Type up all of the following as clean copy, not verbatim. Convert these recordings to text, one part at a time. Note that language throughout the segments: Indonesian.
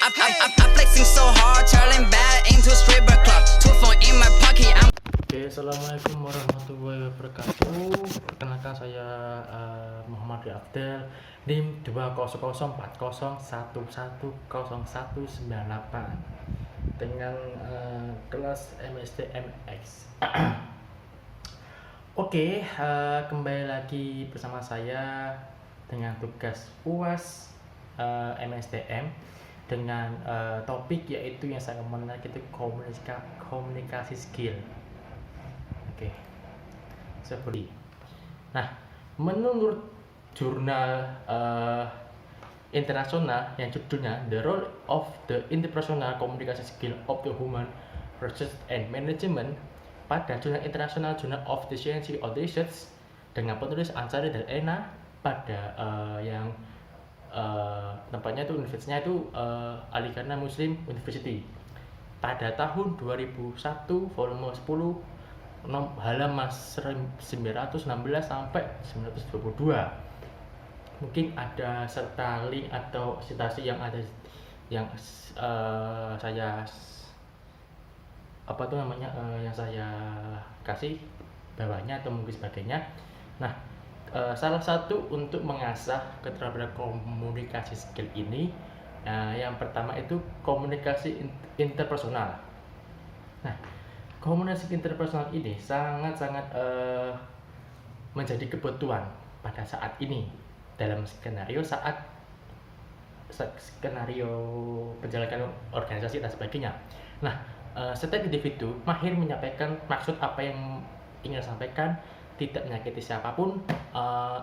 I'm flexing so hard, turning bad into stripper club. Two phone in my pocket. Oke, assalamualaikum warahmatullahi wabarakatuh. Perkenalkan saya Muhammad Abdel, NIM 20401110198 dengan kelas MSTMX. Oke, kembali lagi bersama saya dengan tugas UAS MSTM dengan topik yaitu yang saya menarik itu komunikasi skill. Oke, seperti. Nah, menurut jurnal internasional yang judulnya The Role of the Interpersonal Communication Skill of the Human Research and Management pada jurnal internasional Journal of the Science of Research dengan penulis Ansari dan Ena pada yang tempatnya itu universitasnya itu Al-Ghana Muslim University pada tahun 2001 volume 10 halaman 916 sampai 922. Mungkin ada serta link atau citasi yang ada yang saya yang saya kasih bawahnya atau mungkin sebagainya. Nah, salah satu untuk mengasah keterampilan komunikasi skill ini, yang pertama itu komunikasi interpersonal. Nah, komunikasi interpersonal ini sangat-sangat menjadi kebutuhan pada saat ini dalam skenario penjalankan organisasi dan sebagainya. Nah, setiap individu mahir menyampaikan maksud apa yang ingin disampaikan, tidak menyakiti siapapun,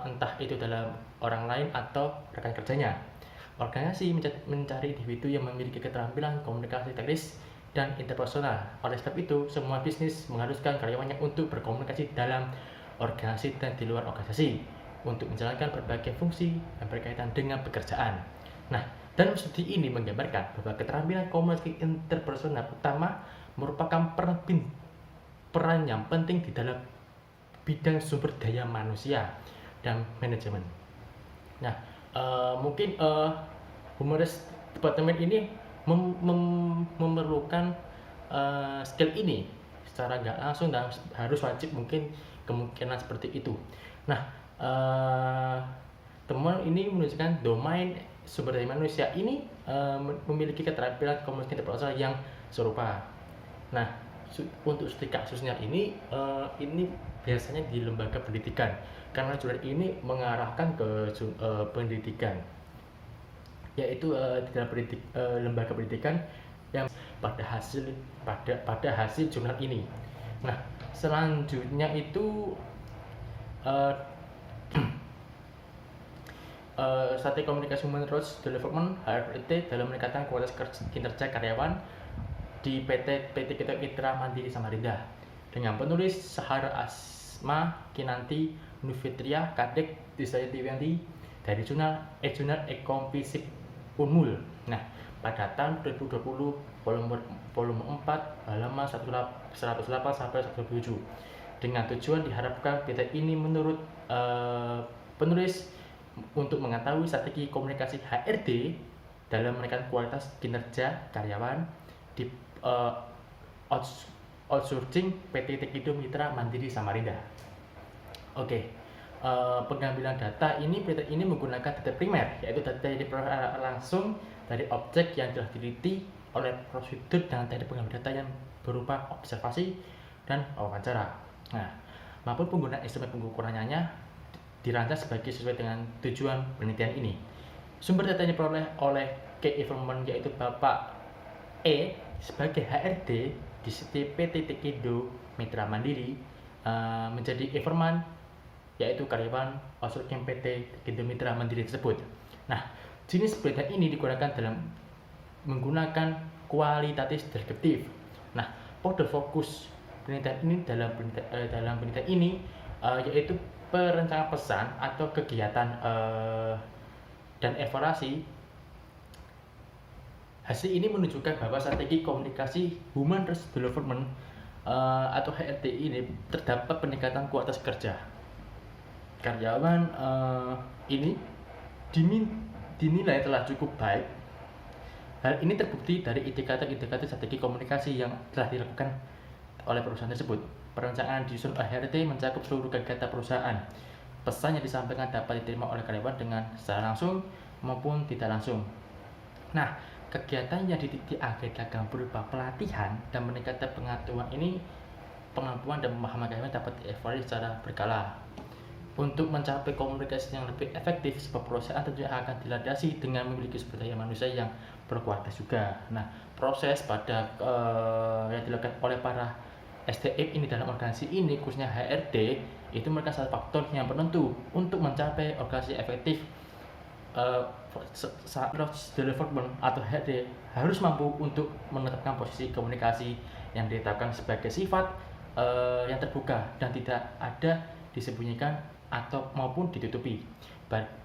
entah itu dalam orang lain atau rekan kerjanya. Organisasi mencari individu yang memiliki keterampilan komunikasi teknis dan interpersonal. Oleh sebab itu, semua bisnis mengharuskan karyawannya untuk berkomunikasi dalam organisasi dan di luar organisasi untuk menjalankan berbagai fungsi yang berkaitan dengan pekerjaan. Nah, dalam studi ini menggambarkan bahwa keterampilan komunikasi interpersonal utama merupakan peran yang penting di dalam bidang sumber daya manusia dan manajemen. Nah, mungkin humanis departemen ini memerlukan skill ini secara nggak langsung dan harus wajib, mungkin kemungkinan seperti itu. Nah, temuan ini menunjukkan domain sumber daya manusia ini memiliki keterampilan komunikasi interpersonal yang serupa. Nah, untuk studi kasusnya ini biasanya di lembaga pendidikan, karena jurnal ini mengarahkan ke pendidikan, yaitu di dalam lembaga pendidikan yang pada hasil jurnal ini. Nah, selanjutnya itu strategi komunikasi human resource development HRD dalam meningkatkan kualitas kinerja karyawan di PT Mitra Mandiri Samarinda dengan penulis Sahara Asma Kinanti Nufitria Kadek Disayatiwanti dari jurnal Ekompisik Unmul. Nah, pada tahun 2020 volume 4 halaman 108 sampai 107 dengan tujuan diharapkan PT ini menurut penulis untuk mengetahui strategi komunikasi HRD dalam meningkatkan kualitas kinerja karyawan di outsourcing PT Tekindo Mitra Mandiri Samarinda. Oke, pengambilan data ini PT ini menggunakan data primer, yaitu data yang diperoleh langsung dari objek yang telah diteliti oleh prosedur dengan teknik pengambilan data yang berupa observasi dan wawancara. Nah, maupun penggunaan instrumen pengukurannya dirancang sesuai dengan tujuan penelitian ini. Sumber data yang diperoleh oleh Key Information yaitu Bapak E sebagai HRD di PT Tekindo Mitra Mandiri menjadi informan, yaitu karyawan outsourcing PT Tekindo Mitra Mandiri tersebut. Nah, jenis penelitian ini digunakan dalam menggunakan kualitatif deskriptif. Nah, pada fokus penelitian ini dalam penelitian ini yaitu perencanaan pesan atau kegiatan dan evaluasi. Hasil ini menunjukkan bahwa strategi komunikasi Human Resource Development atau HRD ini terdapat peningkatan kualitas kerja karyawan ini dinilai telah cukup baik Hal ini terbukti dari indikator-indikator strategi komunikasi yang telah dilakukan oleh perusahaan tersebut. Perencanaan disusun HRD mencakup seluruh kegiatan perusahaan. Pesan yang disampaikan dapat diterima oleh karyawan dengan secara langsung maupun tidak langsung. Nah, kegiatan yang diagenda berupa pelatihan dan meningkatkan pengetahuan ini, kemampuan dan pemahaman karyawan dapat dievaluasi secara berkala. Untuk mencapai komunikasi yang lebih efektif, sebuah perusahaan tentunya akan dilandasi dengan memiliki sumber daya manusia yang berkualitas juga. Nah, proses pada yang dilakukan oleh para SDM ini dalam organisasi ini, khususnya HRD, itu merupakan salah faktor yang penentu untuk mencapai organisasi efektif. Development atau HRD harus mampu untuk menetapkan posisi komunikasi yang ditetapkan sebagai sifat yang terbuka dan tidak ada disembunyikan atau maupun ditutupi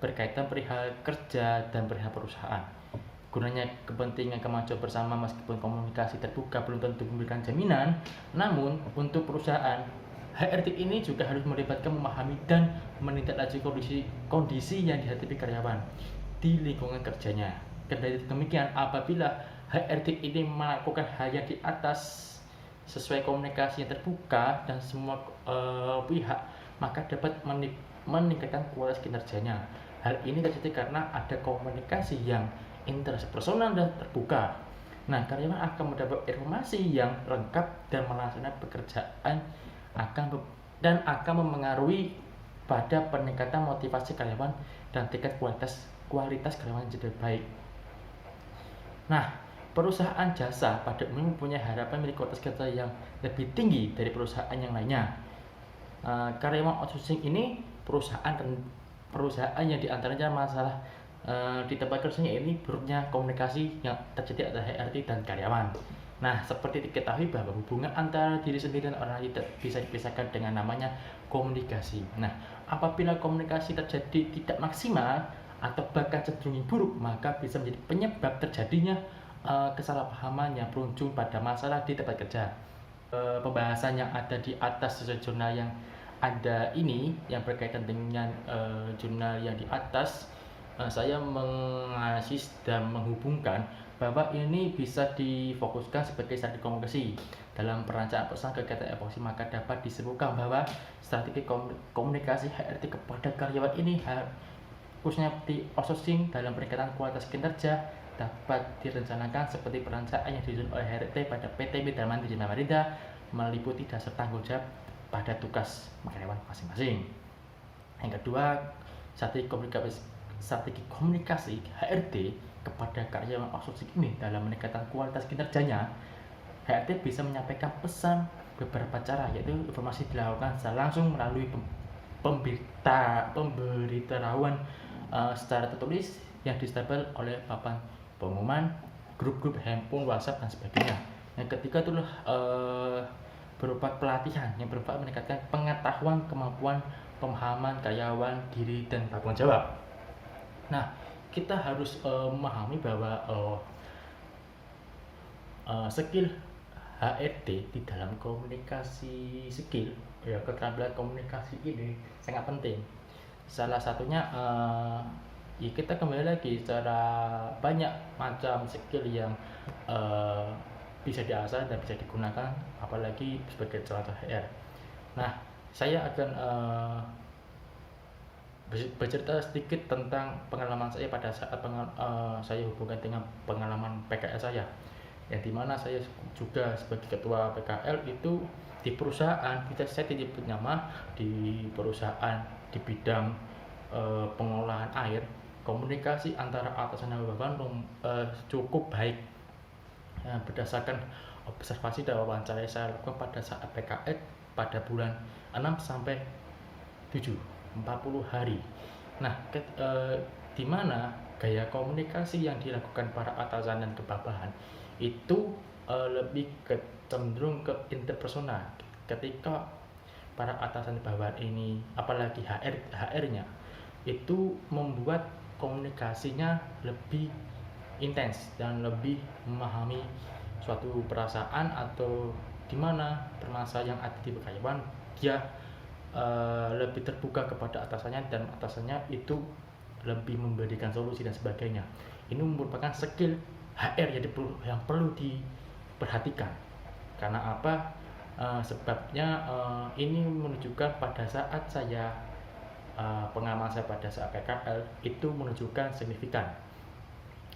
berkaitan perihal kerja dan perihal perusahaan. Gunanya kepentingan kemajuan bersama. Meskipun komunikasi terbuka belum tentu memberikan jaminan, namun untuk perusahaan, HRD ini juga harus melibatkan memahami dan menindaklanjuti kondisi yang dihadapi karyawan di lingkungan kerjanya. Kendali demikian, apabila HRD ini melakukan hal yang di atas sesuai komunikasi yang terbuka dan semua pihak, maka dapat meningkatkan kualitas kinerjanya. Hal ini terjadi karena ada komunikasi yang interpersonal dan terbuka. Nah, karyawan akan mendapat informasi yang lengkap dan melaksanakan pekerjaan akan memengaruhi pada peningkatan motivasi karyawan dan tingkat kualitas karyawan jadi baik. Nah, perusahaan jasa pada umumnya mempunyai harapan memiliki kualitas kerja yang lebih tinggi dari perusahaan yang lainnya. Karyawan outsourcing ini perusahaan yang diantaranya masalah di tempat kerjanya ini buruknya komunikasi yang terjadi antara HRD dan karyawan. Nah, seperti diketahui bahwa hubungan antara diri sendiri dan orang lain tidak bisa dipisahkan dengan namanya komunikasi. Nah, apabila komunikasi terjadi tidak maksimal atau bahkan cenderung buruk, maka bisa menjadi penyebab terjadinya kesalahpahaman yang berujung pada masalah di tempat kerja. Pembahasan yang ada di atas sesuai jurnal yang ada ini yang berkaitan dengan jurnal yang di atas, saya menganalisis dan menghubungkan bahwa ini bisa difokuskan sebagai strategi komunikasi. Dalam perencanaan pesan kegiatan evaluasi, maka dapat disebutkan bahwa strategi komunikasi HRD kepada karyawan ini khususnya di outsourcing dalam peningkatan kualitas kinerja dapat direncanakan seperti perencanaan yang disusun oleh HRD pada PT Mitra Mandiri Samarinda, meliputi dasar tanggung jawab pada tugas karyawan masing-masing. Yang kedua, strategi komunikasi HRD kepada karyawan outsourcing ini dalam meningkatkan kualitas kinerjanya. HRD bisa menyampaikan pesan beberapa cara, yaitu informasi dilakukan secara langsung melalui pemberitahuan secara tertulis yang disebar oleh papan pengumuman, grup-grup handphone, WhatsApp dan sebagainya. Yang ketiga itulah berupa pelatihan yang berupa meningkatkan pengetahuan, kemampuan, pemahaman karyawan, diri dan tanggung jawab. Nah, kita harus memahami bahwa skill HRD di dalam komunikasi skill, ya, keterampilan komunikasi ini sangat penting. Salah satunya ya kita kembali lagi secara banyak macam skill yang bisa diasah dan bisa digunakan, apalagi sebagai contoh HR. Nah, saya akan bercerita sedikit tentang pengalaman saya pada saat saya hubungkan dengan pengalaman PKL saya, yang dimana saya juga sebagai ketua PKL itu di perusahaan, saya tidak nama di perusahaan di bidang pengolahan air. Komunikasi antara atasan dan bawahan cukup baik. Berdasarkan observasi dan wawancara saya lakukan pada saat PKL pada bulan 6 sampai 7, 40 hari. Nah, di mana gaya komunikasi yang dilakukan para atasan dan kebawahan itu lebih cenderung ke interpersonal. Ketika para atasan bawahan ini, apalagi HR-nya, itu membuat komunikasinya lebih intens dan lebih memahami suatu perasaan atau di mana permasalahan yang ada di karyawan, dia lebih terbuka kepada atasannya dan atasannya itu lebih memberikan solusi dan sebagainya. Ini merupakan skill HR yang perlu diperhatikan. Karena apa? Sebabnya ini menunjukkan pada saat saya pengalaman saya pada saat PKL itu menunjukkan signifikan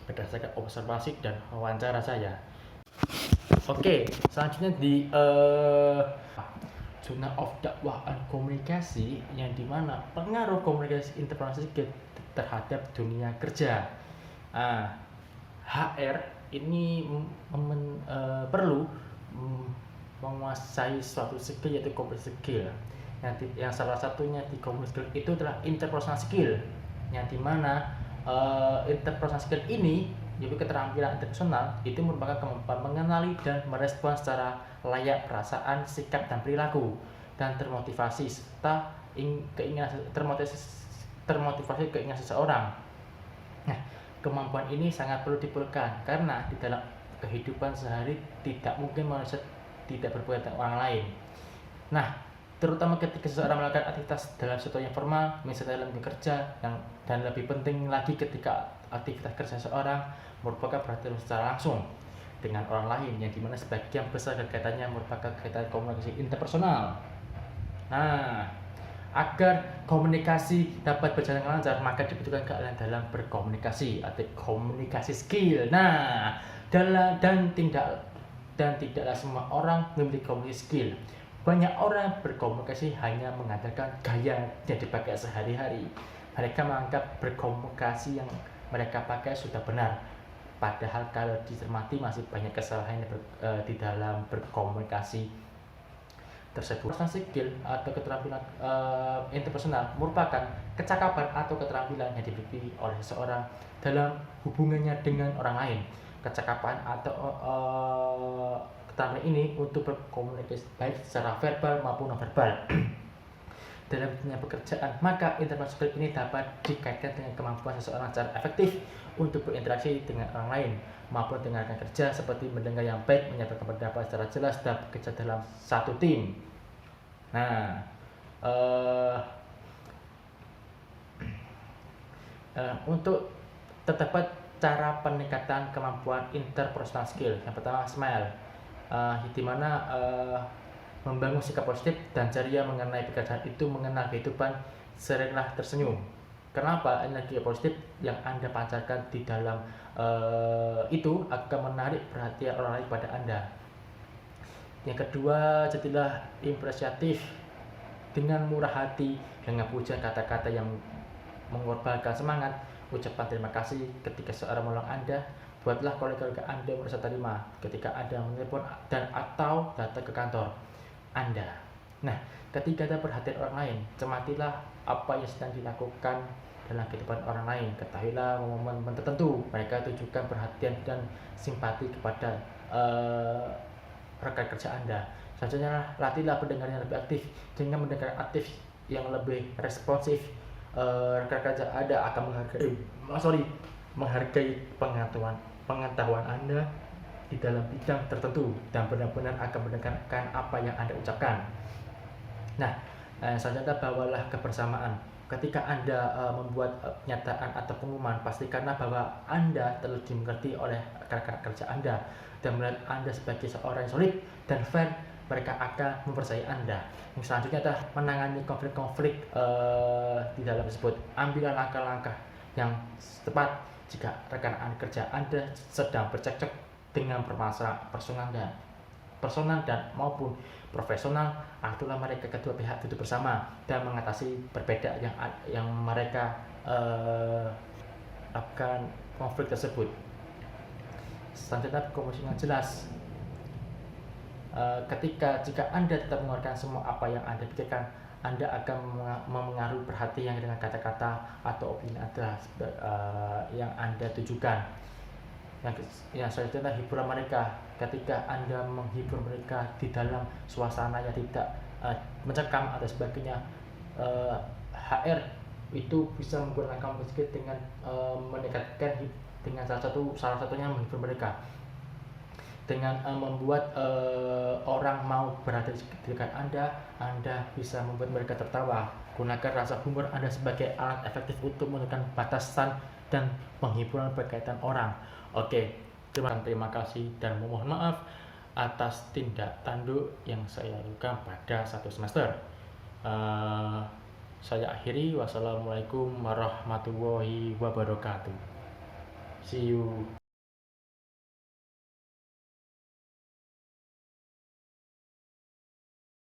berdasarkan observasi dan wawancara saya. Oke, selanjutnya di zona of dakwah dan komunikasi, yang dimana pengaruh komunikasi interpersonal terhadap dunia kerja. HR ini perlu menguasai suatu skill, yaitu communication skill. Yang salah satunya di communication skill itu adalah interpersonal skill, yang dimana interpersonal skill ini, yaitu keterampilan interpersonal, itu merupakan kemampuan mengenali dan merespon secara layak perasaan, sikap dan perilaku, dan termotivasi serta termotivasi keinginan seseorang. Nah, kemampuan ini sangat perlu diperlukan karena di dalam kehidupan sehari tidak mungkin manusia tidak berbuat dengan orang lain. Nah, terutama ketika seseorang melakukan aktivitas dalam sektor yang formal, misalnya dalam bekerja, dan lebih penting lagi ketika aktivitas kerja seseorang merupakan berhubungan secara langsung dengan orang lain, yang dimana sebagian besar kegiatannya merupakan kegiatan komunikasi interpersonal. Nah, agar komunikasi dapat berjalan lancar, maka dibutuhkan keahlian dalam berkomunikasi atau komunikasi skill. Nah, tidaklah semua orang memiliki komunikasi skill. Banyak orang berkomunikasi hanya mengandalkan gaya yang dipakai sehari-hari. Mereka menganggap berkomunikasi yang mereka pakai sudah benar. Padahal kalau dicermati masih banyak kesalahan di dalam berkomunikasi tersebut. Skill atau keterampilan interpersonal merupakan kecakapan atau keterampilan yang dimiliki oleh seseorang dalam hubungannya dengan orang lain. Kecakapan atau keterampilan ini untuk berkomunikasi baik secara verbal maupun non-verbal dalam dunia pekerjaan. Maka interpersonal skill ini dapat dikaitkan dengan kemampuan seseorang secara efektif untuk berinteraksi dengan orang lain maupun dengan rekan kerja, seperti mendengar yang baik, menyampaikan pendapat secara jelas, dan bekerja dalam satu tim. Nah, untuk terdapat cara peningkatan kemampuan interpersonal skill. Yang pertama, smile, di mana membangun sikap positif dan ceria mengenai pekerjaan itu, mengenal kehidupan, seringlah tersenyum. Kenapa? Energi positif yang Anda pancarkan di dalam itu akan menarik perhatian orang lain pada Anda. Yang kedua, jadilah impresiatif dengan murah hati, dengan pujian kata-kata yang mengorbankan semangat, ucapan terima kasih ketika seorang menolong Anda. Buatlah kolega-kolega Anda merasa terima ketika Anda menelpon dan atau datang ke kantor Anda. Nah, ketika Anda perhatian orang lain, cermatilah apa yang sedang dilakukan dalam kehidupan orang lain. Ketahuilah momen-momen tertentu mereka tunjukkan perhatian dan simpati kepada rekan kerja Anda. Selanjutnya, latihlah pendengaran yang lebih aktif. Dengan mendengar aktif yang lebih responsif, rekan kerja Anda akan menghargai pengetahuan Anda di dalam bidang tertentu dan benar-benar akan mendengarkan apa yang Anda ucapkan. Nah, selanjutnya, bawalah kebersamaan. Ketika Anda membuat pernyataan atau pengumuman, pastikanlah bahwa Anda telah dimengerti oleh rekan kerja Anda dan melihat Anda sebagai seorang yang solid dan fair. Mereka akan mempercayai Anda. Yang selanjutnya adalah menangani konflik-konflik di dalam tersebut. Ambillah langkah-langkah yang tepat jika rekan kerja Anda sedang bercekcok dengan permasalahan personal dan maupun profesional. Aturlah mereka kedua pihak duduk bersama dan mengatasi perbedaan yang mereka akan konflik tersebut. Selanjutnya, komunikasi yang jelas. Jika Anda tetap mengeluarkan semua apa yang Anda pikirkan, Anda akan memengaruhi perhatian dengan kata-kata atau opini Anda yang Anda tujukan. Yang selanjutnya, hiburan mereka. Ketika Anda menghibur mereka di dalam suasana yang tidak mencekam atau sebagainya, HR itu bisa menggunakan komunikasi dengan meningkatkan dengan salah satunya menghibur mereka dengan membuat orang mau berada di dekat Anda bisa membuat mereka tertawa. Gunakan rasa humor Anda sebagai alat efektif untuk menentukan batasan dan penghiburan berkaitan orang. Oke, Terima kasih dan mohon maaf atas tindak tanduk yang saya lakukan pada satu semester. Saya akhiri. Wassalamualaikum warahmatullahi wabarakatuh. See you.